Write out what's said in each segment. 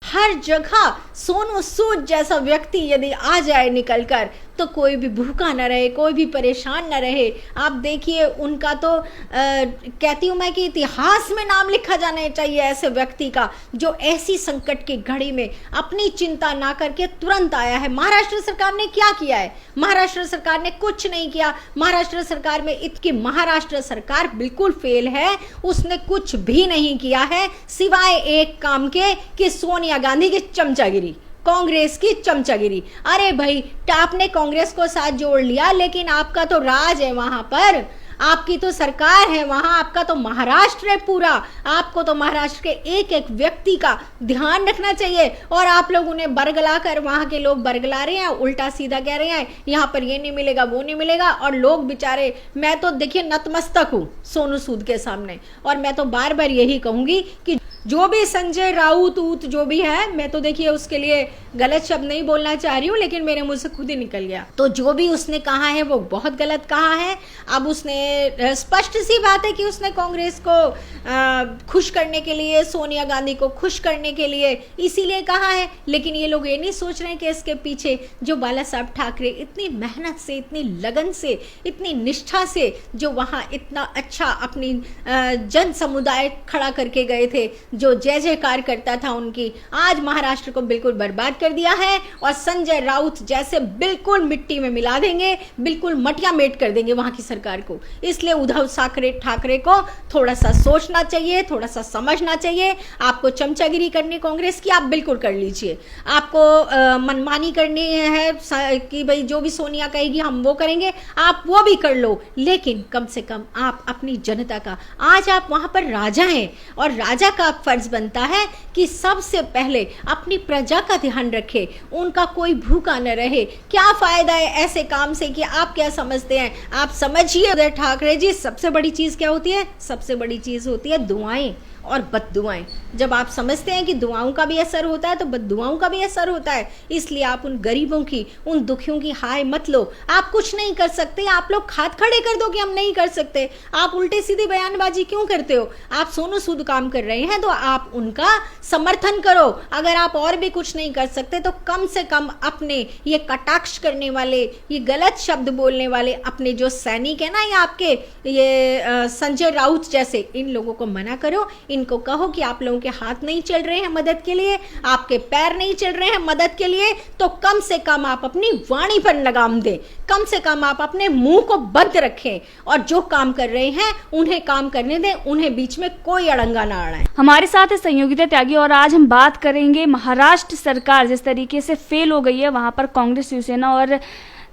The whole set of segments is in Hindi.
हर जगह सोनू सूद जैसा व्यक्ति यदि आ जाए निकलकर तो कोई भी भूखा न रहे, कोई भी परेशान न रहे। आप देखिए उनका तो कहती हूँ मैं कि इतिहास में नाम लिखा जाना चाहिए ऐसे व्यक्ति का, जो ऐसी संकट की घड़ी में अपनी चिंता ना करके तुरंत आया है। महाराष्ट्र सरकार ने क्या किया है? महाराष्ट्र सरकार ने कुछ नहीं किया। महाराष्ट्र सरकार में इतनी महाराष्ट्र सरकार बिल्कुल फेल है, उसने कुछ भी नहीं किया है सिवाय एक काम के कि सोनिया गांधी की चमचागिरी, कांग्रेस की चमचागिरी। अरे भाई, आपने कांग्रेस को साथ जोड़ लिया, लेकिन आपका तो राज है वहां पर, आपकी तो सरकार है वहां, आपका तो महाराष्ट्र है पूरा। आपको तो महाराष्ट्र के एक एक व्यक्ति का ध्यान रखना चाहिए। और आप लोग उन्हें बरगला कर, वहां के लोग बरगला रहे हैं, उल्टा सीधा कह रहे हैं यहाँ पर ये नहीं मिलेगा, वो नहीं मिलेगा। और लोग बेचारे, मैं तो देखिए नतमस्तक हूँ सोनू सूद के सामने। और मैं तो बार बार यही कहूंगी कि जो भी संजय राउत जो भी है, मैं तो देखिए उसके लिए गलत शब्द नहीं बोलना चाह रही हूँ, लेकिन मेरे मुंह से खुद ही निकल गया। तो जो भी उसने कहा है वो बहुत गलत कहा है। अब उसने स्पष्ट सी बात है कि उसने कांग्रेस को खुश करने के लिए, सोनिया गांधी को खुश करने के लिए इसीलिए कहा है। लेकिन ये लोग ये नहीं सोच रहे हैं कि इसके पीछे जो बाला साहब ठाकरे इतनी मेहनत से, इतनी लगन से, इतनी निष्ठा से जो वहाँ इतना अच्छा अपनी जन समुदाय खड़ा करके गए थे, जो जय जयकार करता था उनकी, आज महाराष्ट्र को बिल्कुल बर्बाद कर दिया है। और संजय राउत जैसे बिल्कुल मिट्टी में मिला देंगे, बिल्कुल मटिया मेट कर देंगे वहां की सरकार को। इसलिए उद्धव ठाकरे को थोड़ा सा सोचना चाहिए, थोड़ा सा समझना चाहिए। आपको चमचागिरी करनी कांग्रेस की, आप बिल्कुल कर लीजिए। आपको मनमानी करनी है कि भाई जो भी सोनिया कहेगी हम वो करेंगे, आप वो भी कर लो। लेकिन कम से कम आप अपनी जनता का, आज आप वहां पर राजा हैं और राजा का फर्ज बनता है कि सबसे पहले अपनी प्रजा का ध्यान रखे, उनका कोई भूखा न रहे। क्या फायदा है ऐसे काम से कि आप क्या समझते हैं? आप समझिए उद्धव ठाकरे जी, सबसे बड़ी चीज क्या होती है? सबसे बड़ी चीज होती है दुआएं और बद्दुआएं। जब आप समझते हैं कि दुआओं का भी असर होता है तो बद्दुआओं का भी असर होता है। इसलिए आप उन गरीबों की, उन दुखियों की हाय मत लो। आप कुछ नहीं कर सकते, आप लोग हाथ खड़े कर दो कि हम नहीं कर सकते। आप उल्टे सीधे बयानबाजी क्यों करते हो? आप सोनू सूद काम कर रहे हैं तो आप उनका समर्थन करो। अगर आप और भी कुछ नहीं कर सकते तो कम से कम अपने ये कटाक्ष करने वाले, ये गलत शब्द बोलने वाले अपने जो सैनिक है ना, या आपके ये संजय राउत जैसे, इन लोगों को मना करो। इनको कहो कि आप लोगों के हाथ नहीं चल रहे हैं मदद के लिए, आपके पैर नहीं चल रहे हैं मदद के लिए, तो कम से कम आप अपनी वाणी पर लगाम दें, कम से कम आप अपने मुंह को बंद रखें और जो काम कर रहे हैं उन्हें काम करने दें, उन्हें बीच में कोई अड़ंगा ना अड़ाए। हमारे साथ है संयोगिता त्यागी और आज हम बात करेंगे महाराष्ट्र सरकार जिस तरीके से फेल हो गई है, वहां पर कांग्रेस, शिवसेना और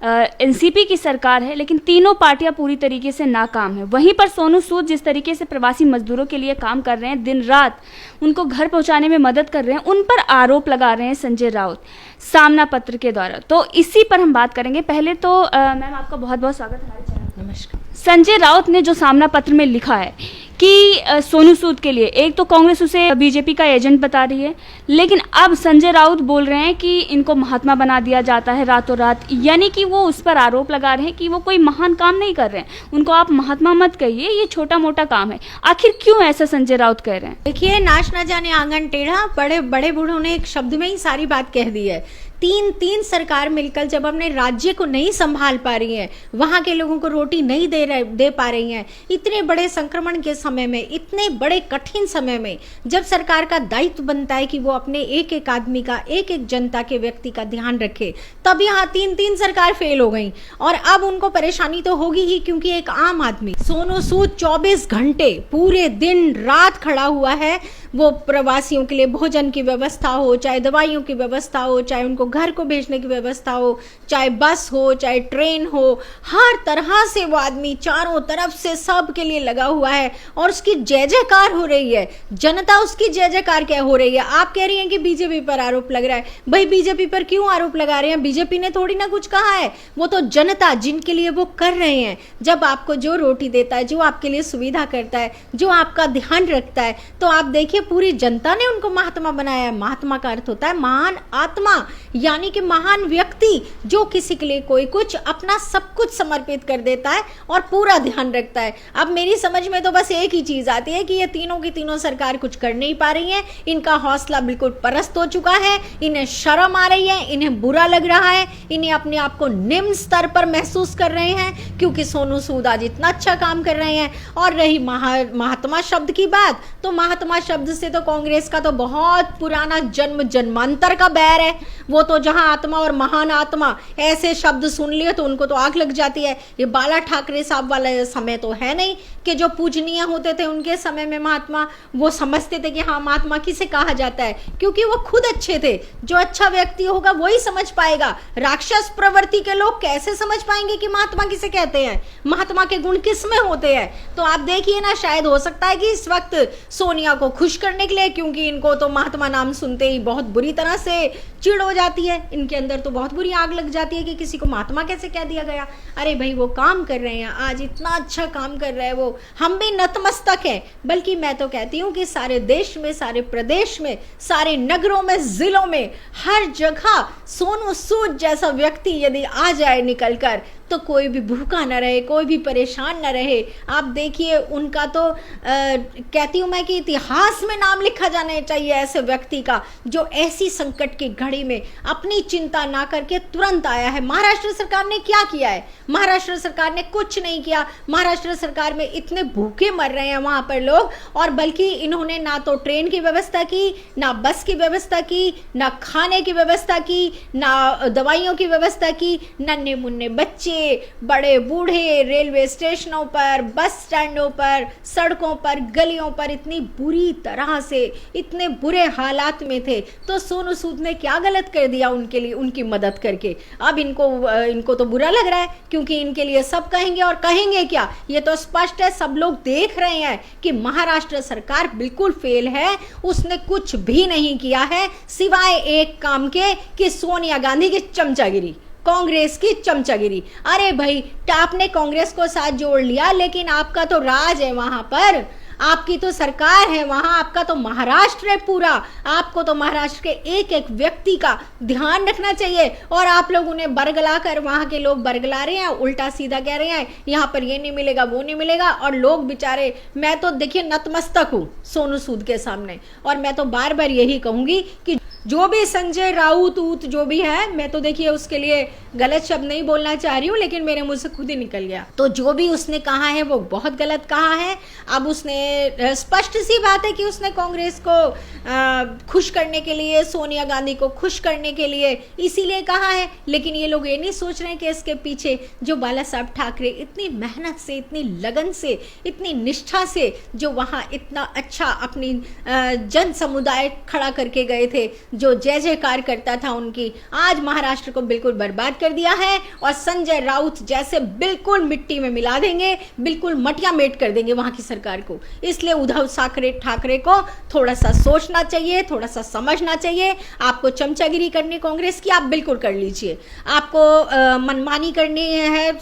एनसीपी की सरकार है, लेकिन तीनों पार्टियां पूरी तरीके से नाकाम है। वहीं पर सोनू सूद जिस तरीके से प्रवासी मजदूरों के लिए काम कर रहे हैं, दिन रात उनको घर पहुंचाने में मदद कर रहे हैं, उन पर आरोप लगा रहे हैं संजय राउत सामना पत्र के द्वारा। तो इसी पर हम बात करेंगे। पहले तो मैम आपका बहुत बहुत स्वागत है हमारे चैनल। नमस्कार। संजय राउत ने जो सामना पत्र में लिखा है कि सोनू सूद के लिए, एक तो कांग्रेस उसे बीजेपी का एजेंट बता रही है, लेकिन अब संजय राउत बोल रहे हैं कि इनको महात्मा बना दिया जाता है रातों रात, यानी कि वो उस पर आरोप लगा रहे हैं कि वो कोई महान काम नहीं कर रहे हैं। उनको आप महात्मा मत कहिए, ये छोटा मोटा काम है। आखिर क्यों ऐसा संजय राउत कह रहे हैं? देखिए, नाच ना जाने आंगन टेढ़ा, बड़े बड़े बूढ़ों ने एक शब्द में ही सारी बात कह दी है। तीन सरकार मिलकर जब अपने राज्य को नहीं संभाल पा रही है, वहां के लोगों को रोटी नहीं दे पा रही हैं, इतने बड़े संक्रमण के समय में, इतने बड़े कठिन समय में, जब सरकार का दायित्व बनता है कि वो अपने एक एक आदमी का, एक एक जनता के व्यक्ति का ध्यान रखे, तब यहाँ तीन सरकार फेल हो गई। और अब उनको परेशानी तो होगी ही, क्योंकि एक आम आदमी सोनू सूद 24 घंटे पूरे दिन रात खड़ा हुआ है। वो प्रवासियों के लिए भोजन की व्यवस्था हो, चाहे दवाइयों की व्यवस्था हो, चाहे उनको घर को भेजने की व्यवस्था हो, चाहे बस हो, चाहे ट्रेन हो, हर तरह से वो आदमी चारों तरफ से सब के लिए लगा हुआ है और उसकी जय जयकार हो रही है। जनता उसकी जय जयकार क्या हो रही है? आप कह रही हैं कि बीजेपी पर आरोप लग रहा है। भाई, बीजेपी पर क्यों आरोप लगा रहे हैं? बीजेपी ने थोड़ी ना कुछ कहा है, वो तो जनता जिनके लिए वो कर रहे हैं। जब आपको जो रोटी देता है, जो आपके लिए सुविधा करता है, जो आपका ध्यान रखता है, तो आप देखिए पूरी जनता ने उनको महात्मा बनाया है। महात्मा का अर्थ होता है महान आत्मा, यानी कि महान व्यक्ति जो किसी के लिए कोई कुछ अपना सब कुछ समर्पित कर देता है और पूरा ध्यान रखता है। अब मेरी समझ में तो बस एक ही चीज आती है कि ये तीनों की तीनों सरकार कुछ कर नहीं पा रही है, इनका हौसला बिल्कुल पस्त हो चुका है, इन्हें शर्म आ रही है, इन्हें बुरा लग रहा है, इन्हें अपने आप को निम्न स्तर पर महसूस कर रहे हैं क्योंकि सोनू सूद आज इतना अच्छा काम कर रहे हैं। और रही महात्मा शब्द की बात, तो महात्मा शब्द से तो कांग्रेस का तो बहुत पुराना जन्म जन्मांतर का बैर है। वो तो जहां आत्मा और महान आत्मा ऐसे शब्द सुन लिए तो उनको तो आग लग जाती है। ये बाला ठाकरे साहब वाला समय तो है नहीं कि जो पूजनीय होते थे उनके समय में महात्मा वो समझते थे कि हाँ महात्मा किसे कहा जाता है, क्योंकि वो खुद अच्छे थे। जो अच्छा व्यक्ति होगा वही समझ पाएगा। राक्षस प्रवृत्ति के लोग कैसे समझ पाएंगे कि महात्मा किसे कहते हैं, महात्मा के गुण किस में होते हैं। तो आप देखिए ना, शायद हो सकता है कि इस वक्त सोनिया को खुश करने के लिए, क्योंकि इनको तो महात्मा नाम सुनते ही बहुत बुरी तरह से चिढ़ हो जाती है, इनके अंदर तो बहुत बुरी आग लग जाती है कि किसी को महात्मा कैसे कह दिया गया। अरे भाई वो काम कर रहे हैं, आज इतना अच्छा काम कर रहे हैं वो, हम भी नतमस्तक हैं। बल्कि मैं तो कहती हूँ कि सारे देश में, सारे प्रदेश में, सारे नगरों में, जिलों में, हर जगह सोनू सूद जैसा व्यक्ति यदि आ जाए निकल कर तो कोई भी भूखा न रहे, कोई भी परेशान न रहे। आप देखिए उनका तो कहती हूँ मैं कि इतिहास में नाम लिखा जाना चाहिए ऐसे व्यक्ति का जो ऐसी संकट की घड़ी में अपनी चिंता ना करके तुरंत आया है। महाराष्ट्र सरकार ने क्या किया है? महाराष्ट्र सरकार ने कुछ नहीं किया। महाराष्ट्र सरकार में इतने भूखे मर रहे हैं वहां पर लोग, और बल्कि इन्होंने ना तो ट्रेन की व्यवस्था की, ना बस की व्यवस्था की, ना खाने की व्यवस्था की, ना दवाइयों की व्यवस्था की। नन्हे मुन्ने बच्चे, बड़े बूढ़े रेलवे स्टेशनों पर, बस स्टैंडों पर, सड़कों पर, गलियों पर इतनी बुरी तरह से, इतने बुरे हालात में थे। तो सोनू सूद ने क्या गलत कर दिया उनके लिए, उनकी मदद करके? अब इनको तो बुरा लग रहा है, क्योंकि इनके लिए सब कहेंगे, और कहेंगे क्या, ये तो स्पष्ट है, सब लोग देख रहे हैं कि महाराष्ट्र सरकार बिल्कुल फेल है। उसने कुछ भी नहीं किया है सिवाय एक काम के कि सोनिया गांधी की चमचागिरी, कांग्रेस की चमचागिरी। अरे भाई आपने कांग्रेस को साथ जोड़ लिया, लेकिन आपका तो राज है वहां पर, आपकी तो सरकार है वहां, आपका तो महाराष्ट्र है पूरा। आपको तो महाराष्ट्र के एक एक व्यक्ति का ध्यान रखना चाहिए, और आप लोग उन्हें बरगला कर, वहां के लोग बरगला रहे हैं, उल्टा सीधा कह रहे हैं यहाँ पर ये नहीं मिलेगा, वो नहीं मिलेगा। और लोग बेचारे, मैं तो देखिए नतमस्तक हूँ सोनू सूद के सामने, और मैं तो बार बार यही कहूंगी कि जो भी संजय राउत जो भी है, मैं तो देखिए उसके लिए गलत शब्द नहीं बोलना चाह रही हूँ, लेकिन मेरे मुंह से खुद ही निकल गया। तो जो भी उसने कहा है वो बहुत गलत कहा है। अब उसने स्पष्ट सी बात है कि उसने कांग्रेस को खुश करने के लिए, सोनिया गांधी को खुश करने के लिए इसीलिए कहा है। लेकिन ये लोग ये नहीं सोच रहे हैं कि इसके पीछे जो बाला साहब ठाकरे इतनी मेहनत से, इतनी लगन से, इतनी निष्ठा से जो वहाँ इतना अच्छा अपनी जन समुदाय खड़ा करके गए थे, जो जय जयकार करता था उनकी, आज महाराष्ट्र को बिल्कुल बर्बाद कर दिया है। और संजय राउत जैसे बिल्कुल मिट्टी में मिला देंगे, बिल्कुल मटिया मेट कर देंगे वहां की सरकार को। इसलिए उद्धव ठाकरे को थोड़ा सा सोचना चाहिए, थोड़ा सा समझना चाहिए। आपको चमचागिरी करनी कांग्रेस की, आप बिल्कुल कर लीजिए। आपको मनमानी करनी है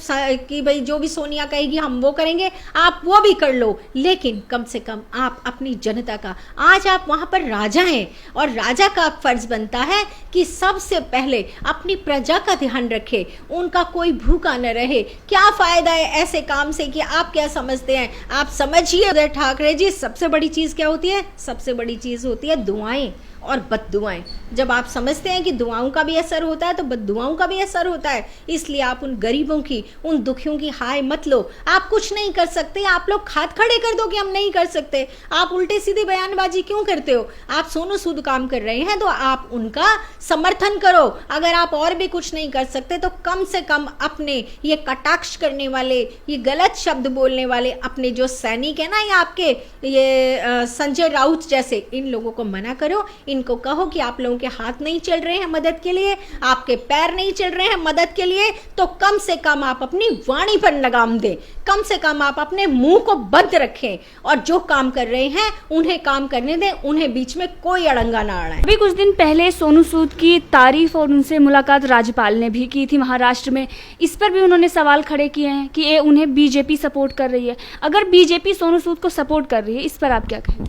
कि भाई जो भी सोनिया कहेगी हम वो करेंगे, आप वो भी कर लो, लेकिन कम से कम आप अपनी जनता का, आज आप वहां पर राजा हैं, और राजा का फर्ज बनता है कि सबसे पहले अपनी प्रजा का ध्यान रखे, उनका कोई भूखा न रहे। क्या फायदा है ऐसे काम से कि आप क्या समझते हैं? आप समझिए ठाकरे जी, सबसे बड़ी चीज क्या होती है? सबसे बड़ी चीज होती है दुआएं और बद्दुआएं। जब आप समझते हैं कि दुआओं का भी असर होता है तो बद्दुआओं का भी असर होता है। इसलिए आप उन गरीबों की, उन दुखियों की हाय मत लो। आप कुछ नहीं कर सकते, आप लोग हाथ खड़े कर दो कि हम नहीं कर सकते। आप उल्टे सीधी बयानबाजी क्यों करते हो? आप सोनू सूद काम कर रहे हैं तो आप उनका समर्थन करो। अगर आप और भी कुछ नहीं कर सकते तो कम से कम अपने ये कटाक्ष करने वाले, ये गलत शब्द बोलने वाले अपने जो सैनिक है ना, ये आपके ये संजय राउत जैसे, इन लोगों को मना करो। इनको कहो कि आप लोगों के हाथ नहीं चल रहे हैं मदद के लिए, आपके पैर नहीं चल रहे हैं मदद के लिए, तो कम से कम आप अपनी वाणी पर लगाम दें, कम से कम आप अपने मुंह को बंद रखें, और जो काम कर रहे हैं उन्हें काम करने दें, उन्हें बीच में कोई अड़ंगा ना अड़ाए। अभी कुछ दिन पहले सोनू सूद की तारीफ और उनसे मुलाकात राज्यपाल ने भी की थी महाराष्ट्र में। इस पर भी उन्होंने सवाल खड़े किए हैं कि ये उन्हें बीजेपी सपोर्ट कर रही है। अगर बीजेपी सोनू सूद को सपोर्ट कर रही है, इस पर आप क्या कहें?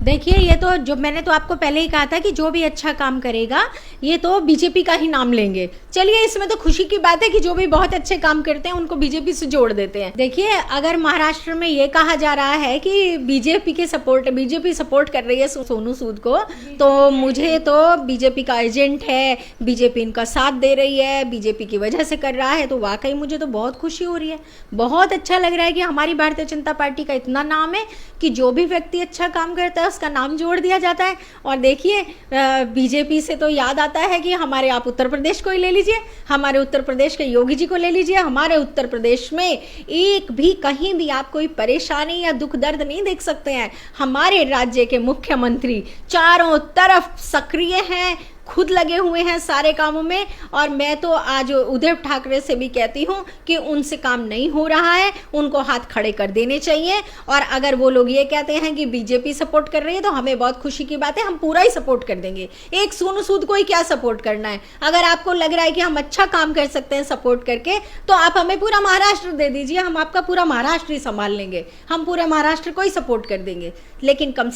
देखिए, ये तो जो मैंने तो आपको पहले ही कहा था कि जो भी अच्छा काम करेगा ये तो बीजेपी का ही नाम लेंगे। चलिए, इसमें तो खुशी की बात है कि जो भी बहुत अच्छे काम करते हैं उनको बीजेपी से जोड़ देते हैं। देखिए, अगर महाराष्ट्र में ये कहा जा रहा है कि बीजेपी सपोर्ट कर रही है सोनू सूद को, तो मुझे तो बीजेपी का एजेंट है, बीजेपी इनका साथ दे रही है, बीजेपी की वजह से कर रहा है, तो वाकई मुझे तो बहुत खुशी हो रही है। बहुत अच्छा लग रहा है कि हमारी भारतीय जनता पार्टी का इतना नाम है कि जो भी व्यक्ति अच्छा काम करता है उसका नाम जोड़ दिया जाता है। और देखिए, बीजेपी से तो याद आता है कि हमारे आप उत्तर प्रदेश को ही ले लीजिए, हमारे उत्तर प्रदेश के योगी जी को ले लीजिए। हमारे उत्तर प्रदेश में एक भी कहीं भी आप कोई परेशानी या दुख दर्द नहीं देख सकते हैं। हमारे राज्य के मुख्यमंत्री चारों तरफ सक्रिय हैं, खुद लगे हुए हैं सारे कामों में। और मैं तो आज उद्धव ठाकरे से भी कहती हूं कि उनसे काम नहीं हो रहा है, उनको हाथ खड़े कर देने चाहिए। और अगर वो लोग ये कहते हैं कि बीजेपी सपोर्ट कर रही है तो हमें बहुत खुशी की बात है, हम पूरा ही सपोर्ट कर देंगे। एक सोनू सूद को ही क्या सपोर्ट करना है? अगर आपको लग रहा है कि हम अच्छा काम कर सकते हैं सपोर्ट करके, तो आप हमें पूरा महाराष्ट्र दे दीजिए, हम आपका पूरा महाराष्ट्र ही संभाल लेंगे, हम पूरे महाराष्ट्र को ही सपोर्ट कर देंगे। लेकिन कम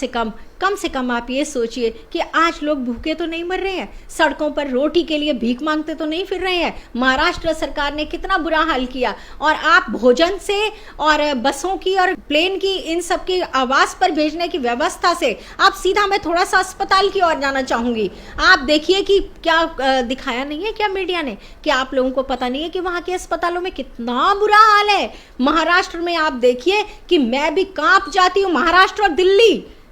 से कम आप ये सोचिए कि आज लोग भूखे तो नहीं मर रहे हैं, सड़कों पर रोटी के लिए भीख मांगते तो नहीं फिर रहे हैं। महाराष्ट्र सरकार ने कितना बुरा हाल किया, और आप भोजन से और बसों की और प्लेन की इन सब की आवास पर भेजने की व्यवस्था से आप सीधा, मैं थोड़ा सा अस्पताल की ओर जाना चाहूंगी। आप देखिए कि क्या दिखाया नहीं है क्या मीडिया ने, कि आप लोगों को पता नहीं है कि वहां के अस्पतालों में कितना बुरा हाल है। महाराष्ट्र में आप देखिए कि मैं भी कांप जाती हूँ। महाराष्ट्र और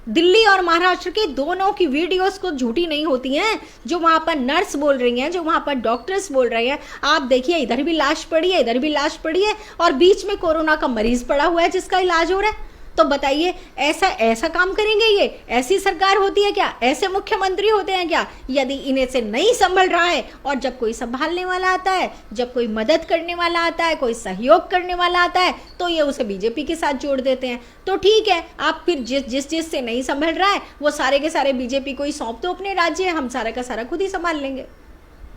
दिल्ली और महाराष्ट्र के दोनों की वीडियोस को झूठी नहीं होती हैं, जो वहां पर नर्स बोल रही हैं, जो वहां पर डॉक्टर्स बोल रहे हैं। आप देखिए, इधर भी लाश पड़ी है, इधर भी लाश पड़ी है, और बीच में कोरोना का मरीज पड़ा हुआ है जिसका इलाज हो रहा है। तो बताइए, ऐसा काम करेंगे? ये ऐसी सरकार होती है क्या? ऐसे मुख्यमंत्री होते हैं क्या? यदि इन्हें से नहीं संभल रहा है, और जब कोई संभालने वाला आता है, जब कोई मदद करने वाला आता है, कोई सहयोग करने वाला आता है, तो ये उसे बीजेपी के साथ जोड़ देते हैं। तो ठीक है, आप फिर जिस से नहीं संभल रहा है वो सारे के सारे बीजेपी को ही सौंप दो अपने राज्य, हम सारा का सारा खुद ही संभाल लेंगे।